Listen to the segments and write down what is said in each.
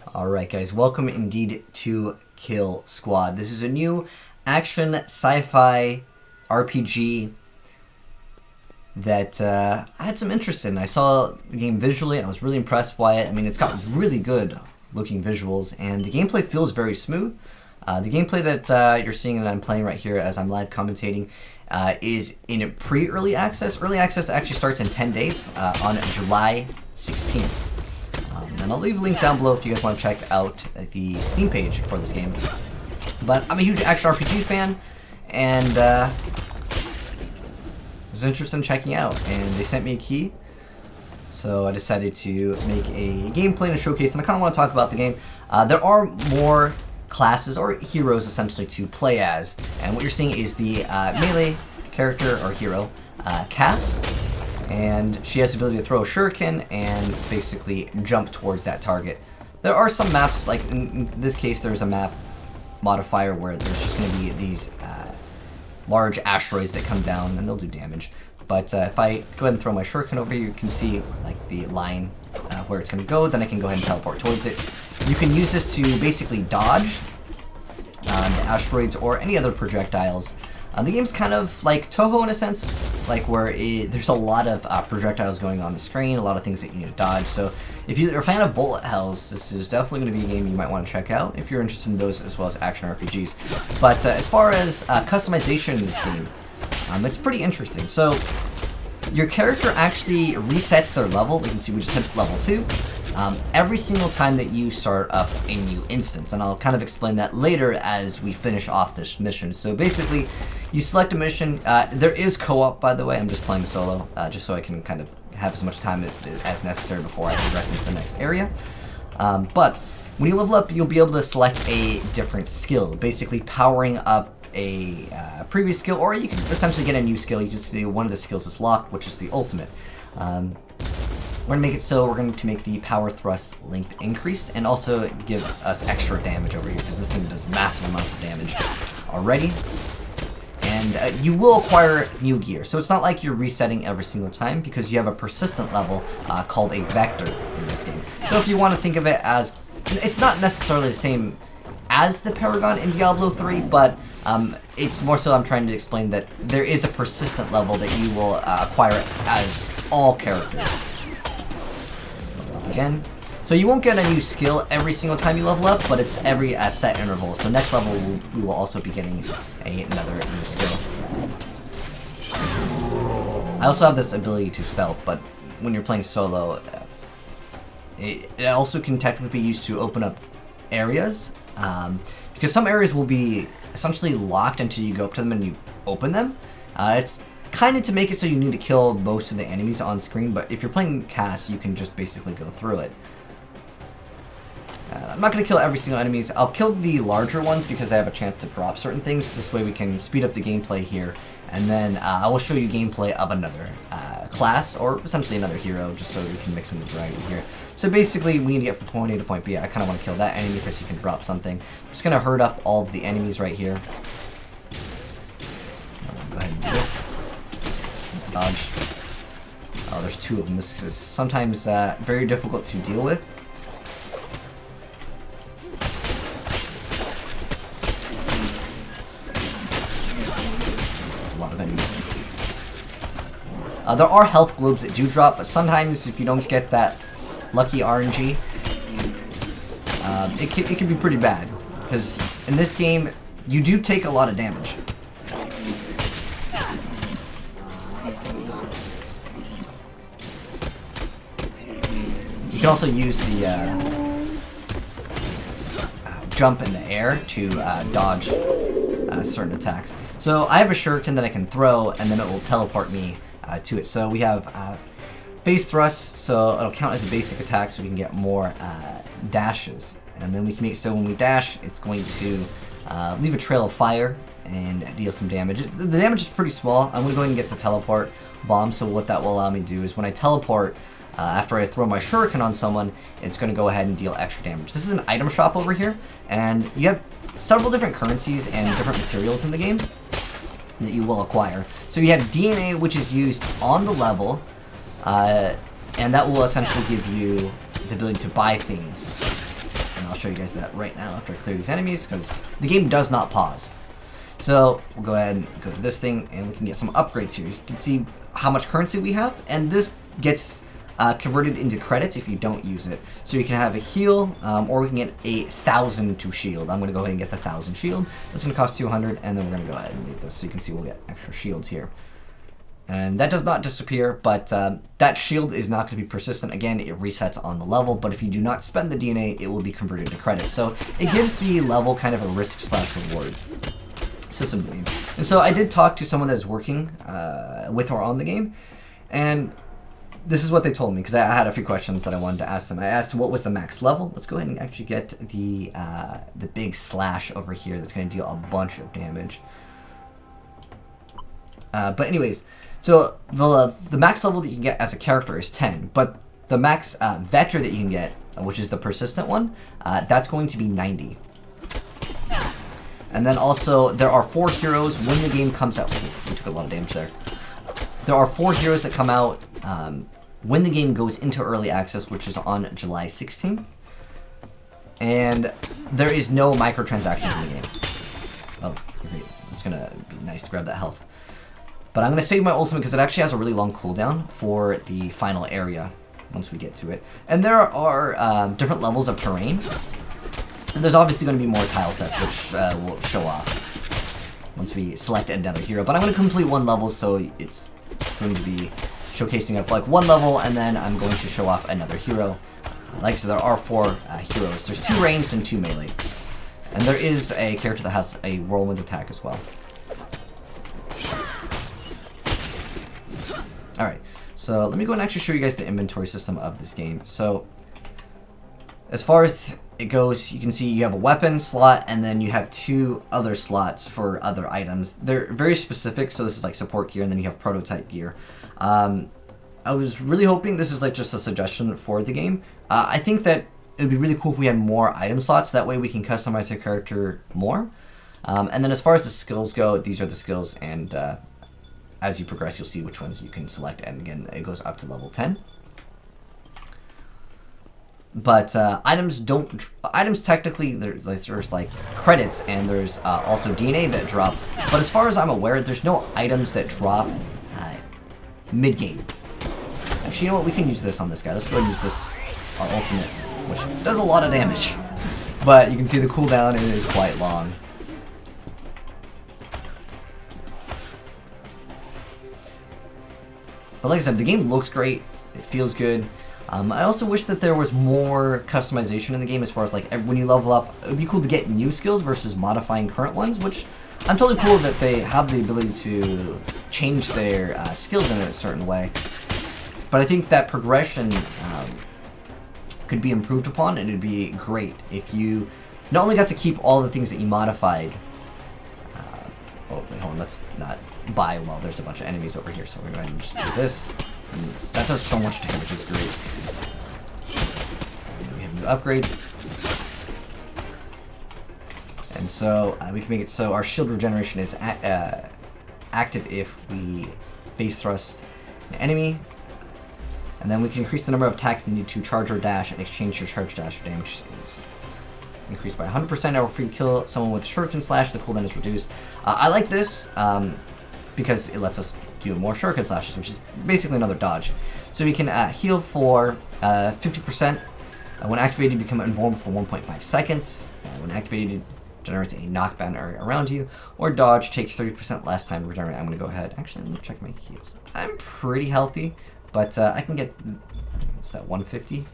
Alright guys, welcome indeed to Kill Squad. This is a new action sci-fi RPG that I had some interest in. I saw the game visually and I was really impressed by it. I mean, it's got really good looking visuals and the gameplay feels very smooth. The gameplay that you're seeing and I'm playing right here as I'm live commentating is in pre-early access. Early access actually starts in 10 days on July 16th. And I'll leave a link down below if you guys want to check out the Steam page for this game. But I'm a huge action RPG fan, and was interested in checking out. And they sent me a key, so I decided to make a gameplay and a showcase. And I kind of want to talk about the game. There are more classes or heroes essentially to play as, and what you're seeing is the melee character or hero, Cass. And she has the ability to throw a shuriken and basically jump towards that target. There are some maps, like in this case there's a map modifier where there's just going to be these large asteroids that come down and they'll do damage. But if I go ahead and throw my shuriken over here, you can see like the line where it's going to go, then I can go ahead and teleport towards it. You can use this to basically dodge the asteroids or any other projectiles. The game's kind of like Toho in a sense, like where there's a lot of projectiles going on the screen, a lot of things that you need to dodge. So if you're a fan of bullet hells, this is definitely going to be a game you might want to check out if you're interested in those as well as action RPGs. But as far as customization in this game, it's pretty interesting. So your character actually resets their level. You can see we just hit level 2. Every single time that you start up a new instance, and I'll kind of explain that later as we finish off this mission. So basically, you select a mission. There is co-op, by the way. I'm just playing solo, just so I can kind of have as much time as necessary before I progress into the next area. But when you level up, you'll be able to select a different skill, basically powering up a previous skill, or you can essentially get a new skill. You can see one of the skills is locked, which is the ultimate. We're going to make it so we're going to make the power thrust length increased and also give us extra damage over here because this thing does massive amounts of damage already. And you will acquire new gear. So it's not like you're resetting every single time because you have a persistent level called a vector in this game. So if you want to think of it as, it's not necessarily the same as the Paragon in Diablo 3, but it's more so I'm trying to explain that there is a persistent level that you will acquire as all characters. Again. So you won't get a new skill every single time you level up, but it's every set interval. So next level we will also be getting another new skill. I also have this ability to stealth, but when you're playing solo, it also can technically be used to open up areas, because some areas will be essentially locked until you go up to them and you open them. It's kind of to make it so you need to kill most of the enemies on screen, but if you're playing Cass, you can just basically go through it. I'm not going to kill every single enemies. I'll kill the larger ones because they have a chance to drop certain things. This way we can speed up the gameplay here, and then I will show you gameplay of another class, or essentially another hero, just so we can mix in the variety here. So basically, we need to get from point A to point B. I kind of want to kill that enemy because he can drop something. I'm just going to herd up all of the enemies right here. Go ahead and do this. Dodge. Oh, there's 2 of them. This is sometimes very difficult to deal with. A lot of enemies. There are health globes that do drop, but sometimes if you don't get that lucky RNG, it can be pretty bad. Because in this game, you do take a lot of damage. You can also use the jump in the air to dodge certain attacks. So I have a shuriken that I can throw, and then it will teleport me to it. So we have phase thrust, so it'll count as a basic attack, so we can get more dashes. And then we can make so when we dash, it's going to leave a trail of fire and deal some damage. The damage is pretty small. I'm going to go ahead and get the teleport bomb. So what that will allow me to do is when I teleport, after I throw my shuriken on someone, it's going to go ahead and deal extra damage. This is an item shop over here, and you have several different currencies and different materials in the game that you will acquire. So you have DNA, which is used on the level, and that will essentially give you the ability to buy things And I'll show you guys that right now after I clear these enemies, because the game does not pause. So we'll go ahead and go to this thing, and we can get some upgrades here. You can see how much currency we have, and this gets converted into credits if you don't use it. So you can have a heal, or we can get 1,000 to shield. I'm going to go ahead and get the 1,000 shield. That's going to cost 200, and then we're going to go ahead and leave this. So you can see we'll get extra shields here. And that does not disappear, but that shield is not going to be persistent. Again, it resets on the level, but if you do not spend the DNA, it will be converted to credits. So it gives the level kind of a risk/reward system game. And so I did talk to someone that is working with or on the game, and this is what they told me, because I had a few questions that I wanted to ask them. I asked what was the max level. Let's go ahead and actually get the big slash over here that's going to deal a bunch of damage. But anyways, so the max level that you can get as a character is 10, but the max vector that you can get, which is the persistent one, that's going to be 90. And then also, there are 4 heroes when the game comes out. We took a lot of damage there. There are 4 heroes that come out when the game goes into early access, which is on July 16th. And there is no microtransactions in the game. Oh, great. It's going to be nice to grab that health. But I'm going to save my ultimate because it actually has a really long cooldown for the final area once we get to it. And there are different levels of terrain. And there's obviously going to be more tile sets, which will show off once we select another hero. But I'm going to complete one level, so it's going to be showcasing up like one level, and then I'm going to show off another hero. Like so, there are 4 heroes. There's 2 ranged and 2 melee. And there is a character that has a whirlwind attack as well. Alright, so let me go and actually show you guys the inventory system of this game. So, as far as it goes, you can see you have a weapon slot, and then you have 2 other slots for other items. They're very specific, so this is like support gear, and then you have prototype gear. I was really hoping this is like just a suggestion for the game. I think that it would be really cool if we had more item slots, that way we can customize our character more. And then as far as the skills go, these are the skills, and as you progress, you'll see which ones you can select, and again, it goes up to level 10. But items technically, there's like credits, and there's also DNA that drop. But as far as I'm aware, there's no items that drop mid-game. Actually, you know what? We can use this on this guy. Let's go ahead and use this, our ultimate, which does a lot of damage. But you can see the cooldown is quite long. But like I said, the game looks great. It feels good. I also wish that there was more customization in the game as far as like when you level up. It would be cool to get new skills versus modifying current ones, which I'm totally cool that they have the ability to change their skills in a certain way. But I think that progression could be improved upon, and it'd be great if you not only got to keep all the things that you modified. Oh, wait, hold on, let's not buy while there's a bunch of enemies over here, so we're going to just do this. And that does so much damage, it's great. And we have a new upgrade. And so we can make it so our shield regeneration is active if we base thrust an enemy. And then we can increase the number of attacks needed to charge or dash and exchange your charge dash for damage is increased by 100%. Now, if we kill someone with Shuriken Slash, the cooldown is reduced. I like this because it lets us do more Shuriken Slashes, which is basically another dodge. So we can heal for 50%. When activated, become invulnerable for 1.5 seconds. When activated, generates a knockback area around you. Or dodge takes 30% less time to regenerate. I'm going to go ahead. Actually, let me check my heals. I'm pretty healthy, but I can get... What's that, 150?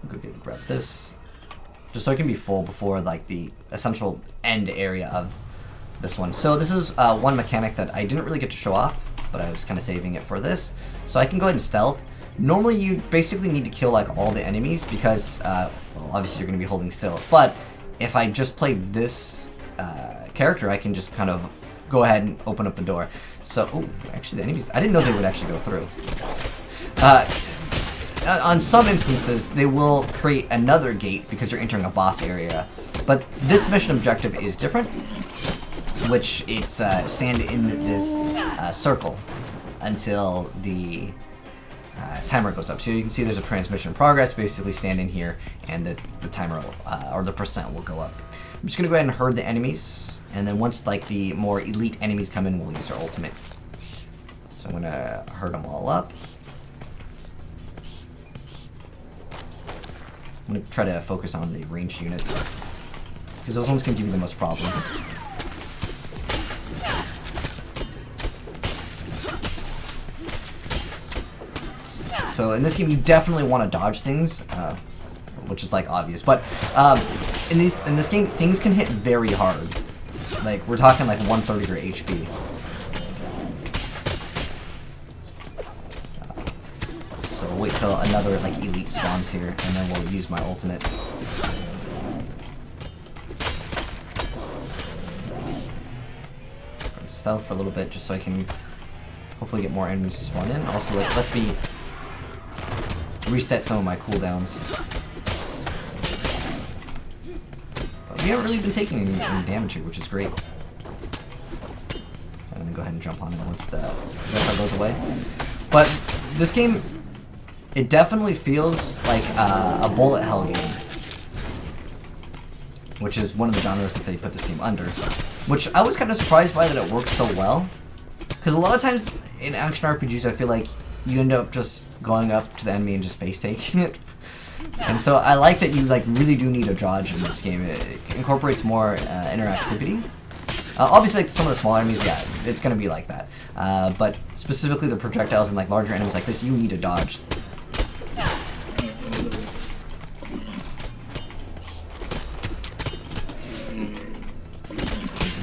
Go grab this, just so I can be full before like the essential end area of this one. So this is one mechanic that I didn't really get to show off, but I was kind of saving it for this. So I can go ahead and stealth. Normally you basically need to kill like all the enemies because, well, obviously you're going to be holding still. But if I just play this character, I can just kind of go ahead and open up the door. So, oh, actually the enemies, I didn't know they would actually go through. On some instances, they will create another gate because you're entering a boss area. But this mission objective is different, which it's stand in this circle until the timer goes up. So you can see there's a transmission in progress. Basically stand in here and the timer or the percent will go up. I'm just going to go ahead and herd the enemies, and then once like the more elite enemies come in, we'll use our ultimate. So I'm going to herd them all up. I'm going to try to focus on the ranged units, because those ones can give you the most problems. So in this game, you definitely want to dodge things, which is like obvious. But in this game, things can hit very hard. Like we're talking like 130 or HP. So we'll wait till another like elite spawns here, and then we'll use my ultimate. Stealth for a little bit, just so I can hopefully get more enemies to spawn in. Also, like, lets me reset some of my cooldowns. But we haven't really been taking any damage here, which is great. I'm gonna go ahead and jump on it once the Wi-Fi goes away. But this game, it definitely feels like a bullet hell game, which is one of the genres that they put this game under. Which I was kind of surprised by that it works so well, because a lot of times in action RPGs, I feel like you end up just going up to the enemy and just face taking it. And so I like that you like really do need a dodge in this game. It incorporates more interactivity. Obviously, like some of the smaller enemies, yeah, it's gonna be like that. But specifically the projectiles and like larger enemies like this, you need a dodge.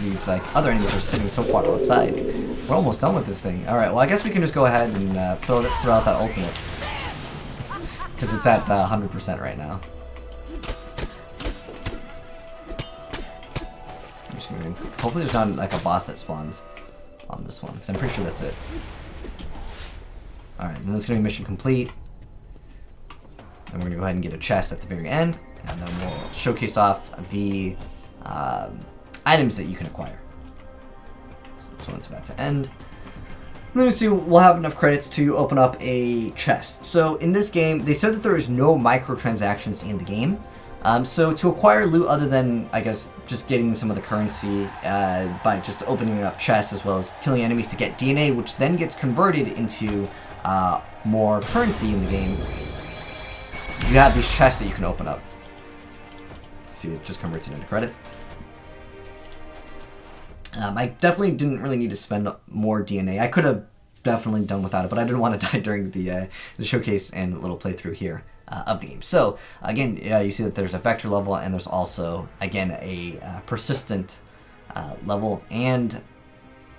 These like other enemies are sitting so far outside. We're almost done with this thing. All right, well I guess we can just go ahead and throw out that ultimate, because it's at 100% right now. I'm just gonna, hopefully there's not like a boss that spawns on this one, because I'm pretty sure that's it. All right, then it's gonna be mission complete. And we're gonna go ahead and get a chest at the very end, and then we'll showcase off the items that you can acquire. So it's about to end. Let me see, we'll have enough credits to open up a chest. So in this game, they said that there is no microtransactions in the game. So to acquire loot other than, I guess, just getting some of the currency by just opening up chests as well as killing enemies to get DNA, which then gets converted into more currency in the game, you have these chests that you can open up. See, it just converts it into credits. I definitely didn't really need to spend more DNA. I could have definitely done without it, but I didn't want to die during the showcase and little playthrough here of the game. So, again, you see that there's a vector level, and there's also, again, a persistent level, and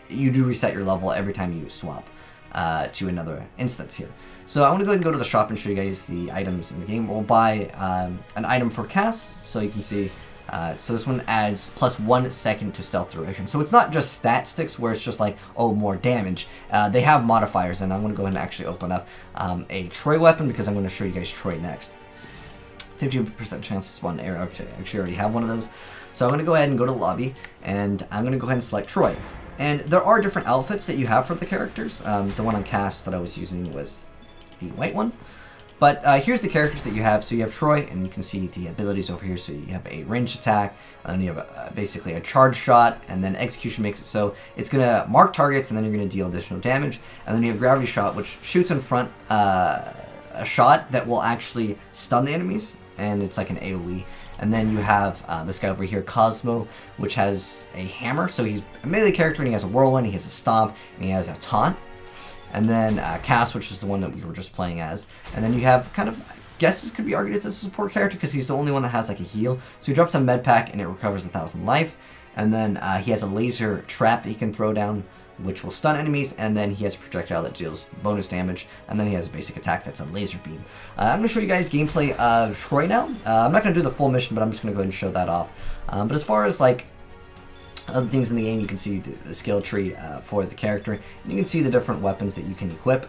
you do reset your level every time you swap to another instance here. So I want to go ahead and go to the shop and show you guys the items in the game. We'll buy an item for cast, so you can see. So this one adds +1 second to stealth duration. So it's not just stat sticks where it's just like, oh, more damage. They have modifiers, and I'm going to go ahead and actually open up a Troy weapon, because I'm going to show you guys Troy next. 50% chance to spawn an arrow. Okay, I actually already have one of those. So I'm going to go ahead and go to the lobby, and I'm going to go ahead and select Troy. And there are different outfits that you have for the characters. The one on cast that I was using was the white one. But here's the characters that you have. So you have Troy, and you can see the abilities over here. So you have a ranged attack, and then you have basically a charge shot, and then execution makes it so it's going to mark targets, and then you're going to deal additional damage. And then you have gravity shot, which shoots in front a shot that will actually stun the enemies, and it's like an AoE. And then you have this guy over here, Cosmo, which has a hammer. So he's a melee character, and he has a whirlwind, he has a stomp, and he has a taunt. And then Cass, which is the one that we were just playing as. And then you have kind of, I guess this could be argued as a support character, because he's the only one that has like a heal. So he drops a med pack and it recovers 1,000 life. And then he has a laser trap that he can throw down, which will stun enemies. And then he has a projectile that deals bonus damage. And then he has a basic attack that's a laser beam. I'm going to show you guys gameplay of Troy now. I'm not going to do the full mission, but I'm just going to go ahead and show that off. But as far as like other things in the game, you can see the skill tree for the character, and you can see the different weapons that you can equip,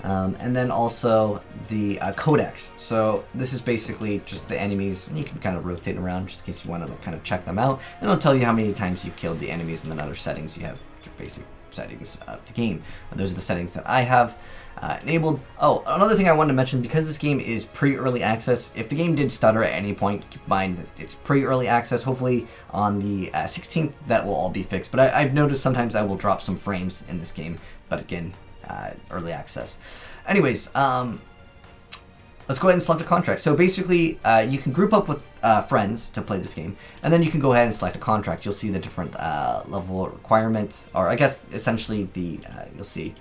and then also the codex. So this is basically just the enemies, and you can kind of rotate around just in case you want to kind of check them out, and it'll tell you how many times you've killed the enemies, and then other settings you have, basic settings of the game. Those are the settings that I have. enabled. Oh, another thing I wanted to mention, because this game is pre-early access, if the game did stutter at any point, keep in mind that it's pre-early access. Hopefully on the 16th that will all be fixed, but I've noticed sometimes I will drop some frames in this game, but again, early access. Anyways, let's go ahead and select a contract. So basically, you can group up with friends to play this game, and then you can go ahead and select a contract. You'll see the different level requirements, or I guess essentially the, you'll see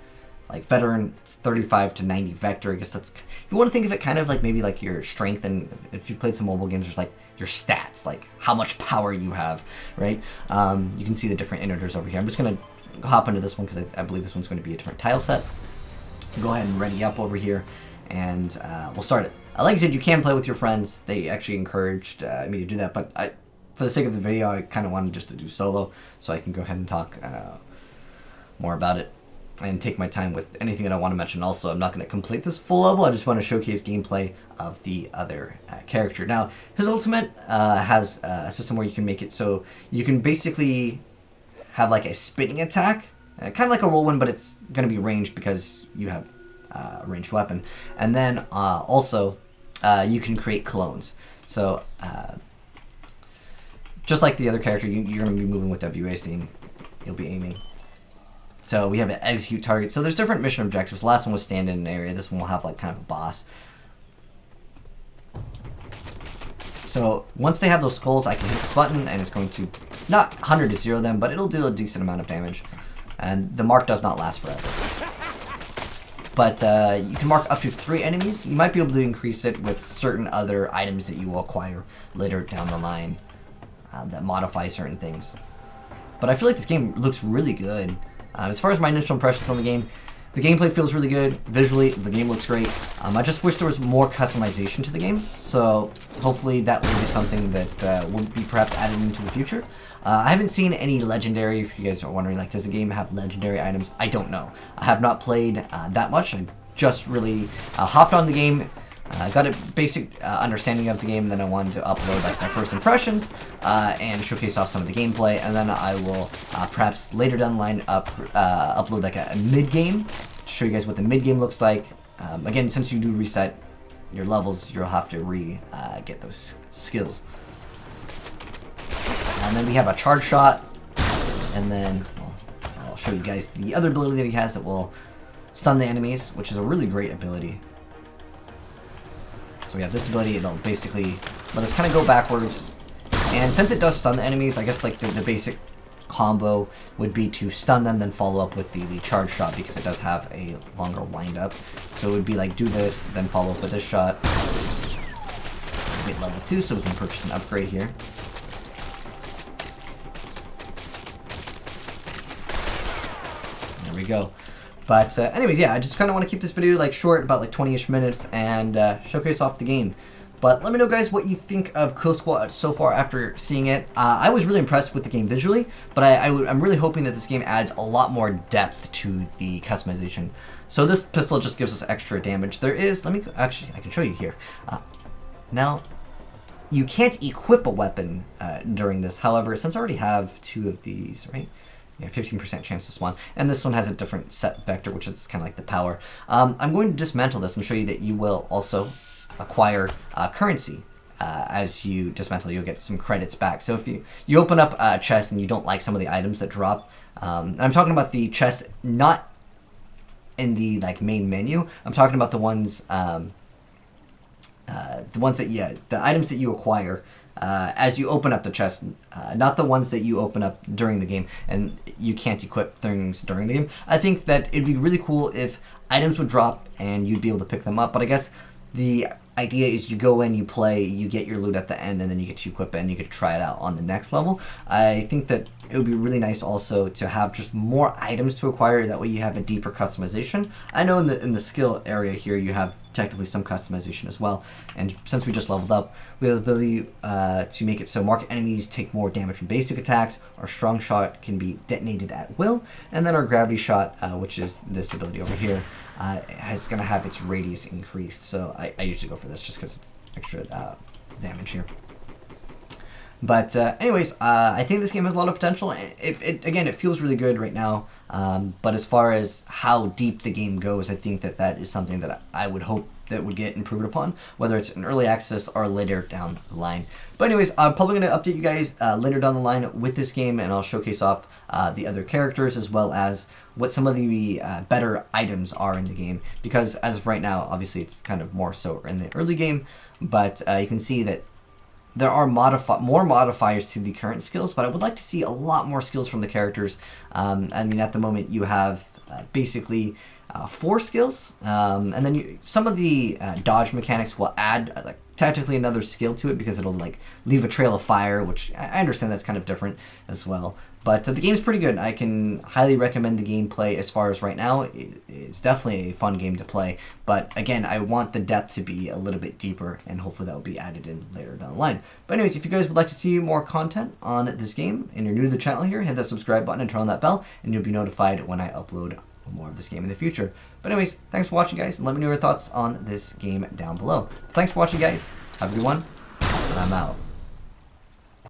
like veteran 35 to 90 vector. I guess that's, if you want to think of it kind of like maybe like your strength, and if you've played some mobile games, there's like your stats, like how much power you have, right? You can see the different integers over here. I'm just going to hop into this one because I believe this one's going to be a different tile set. Go ahead and ready up over here, and we'll start it. Like I said, you can play with your friends. They actually encouraged me to do that, but for the sake of the video, I kind of wanted just to do solo, so I can go ahead and talk more about it and take my time with anything that I want to mention. Also, I'm not going to complete this full level. I just want to showcase gameplay of the other character. Now, his ultimate has a system where you can make it so you can basically have like a spinning attack, kind of like a whirlwind, but it's going to be ranged because you have a ranged weapon. And then also, you can create clones. So, just like the other character, you're going to be moving with WASD, and you'll be aiming. So we have an execute target. So there's different mission objectives. The last one was stand in an area. This one will have like kind of a boss. So once they have those skulls, I can hit this button, and it's going to not 100 to 0 them, but it'll do a decent amount of damage. And the mark does not last forever. But you can mark up to 3 enemies. You might be able to increase it with certain other items that you will acquire later down the line that modify certain things. But I feel like this game looks really good. As far as my initial impressions on the gameplay feels really good. Visually, the game looks great. I just wish there was more customization to the game. So hopefully that will be something that will be perhaps added into the future. I haven't seen any legendary, if you guys are wondering, like, does the game have legendary items? I don't know. I have not played that much. I just really hopped on the game, got a basic understanding of the game, and then I wanted to upload like my first impressions and showcase off some of the gameplay, and then I will perhaps later down the line upload like a mid-game to show you guys what the mid-game looks like. Again, since you do reset your levels, you'll have to get those skills. And then we have a charge shot, and then I'll show you guys the other ability that he has that will stun the enemies, which is a really great ability. So we have this ability. It'll basically let us kind of go backwards, and since it does stun the enemies, I guess like the basic combo would be to stun them, then follow up with the charge shot, because it does have a longer wind up. So it would be like do this, then follow up with this shot. Get level 2, so we can purchase an upgrade here. There we go. But anyways, yeah, I just kind of want to keep this video like short, about like 20-ish minutes, and showcase off the game. But let me know, guys, what you think of Kill Squad so far after seeing it. I was really impressed with the game visually, but I'm really hoping that this game adds a lot more depth to the customization. So this pistol just gives us extra damage. There is, I can show you here. Now, you can't equip a weapon during this. However, since I already have 2 of these, right? Yeah, 15% chance to spawn. And this one has a different set vector, which is kind of like the power. I'm going to dismantle this and show you that you will also acquire currency. As you dismantle, you'll get some credits back. So if you open up a chest and you don't like some of the items that drop, and I'm talking about the chest not in the like main menu. I'm talking about the ones that the items that you acquire as you open up the chest, not the ones that you open up during the game, and you can't equip things during the game. I think that it'd be really cool if items would drop and you'd be able to pick them up, but I guess the idea is you go in, you play, you get your loot at the end, and then you get to equip it and you get to try it out on the next level. I think that it would be really nice also to have just more items to acquire. That way you have a deeper customization. I know in the skill area here you have technically some customization as well, and since we just leveled up, we have the ability to make it so marked enemies take more damage from basic attacks. Our strong shot can be detonated at will, and then our gravity shot, which is this ability over here, is going to have its radius increased. So I usually go for this just because it's extra damage here. But anyways, I think this game has a lot of potential. Again, it feels really good right now. But as far as how deep the game goes, I think that is something that I would hope that would get improved upon, whether it's an early access or later down the line. But anyways, I'm probably going to update you guys later down the line with this game, and I'll showcase off the other characters as well as what some of the better items are in the game. Because as of right now, obviously it's kind of more so in the early game, but you can see that there are more modifiers to the current skills, but I would like to see a lot more skills from the characters. I mean, at the moment you have basically 4 skills, and then some of the dodge mechanics will add like technically another skill to it because it'll like leave a trail of fire, which I understand that's kind of different as well. But the game's pretty good. I can highly recommend the gameplay as far as right now. It's definitely a fun game to play. But again, I want the depth to be a little bit deeper, and hopefully that will be added in later down the line. But anyways, if you guys would like to see more content on this game and you're new to the channel here, hit that subscribe button and turn on that bell, and you'll be notified when I upload more of this game in the future. But anyways, thanks for watching, guys, and let me know your thoughts on this game down below. Thanks for watching, guys. Have a good one, and I'm out.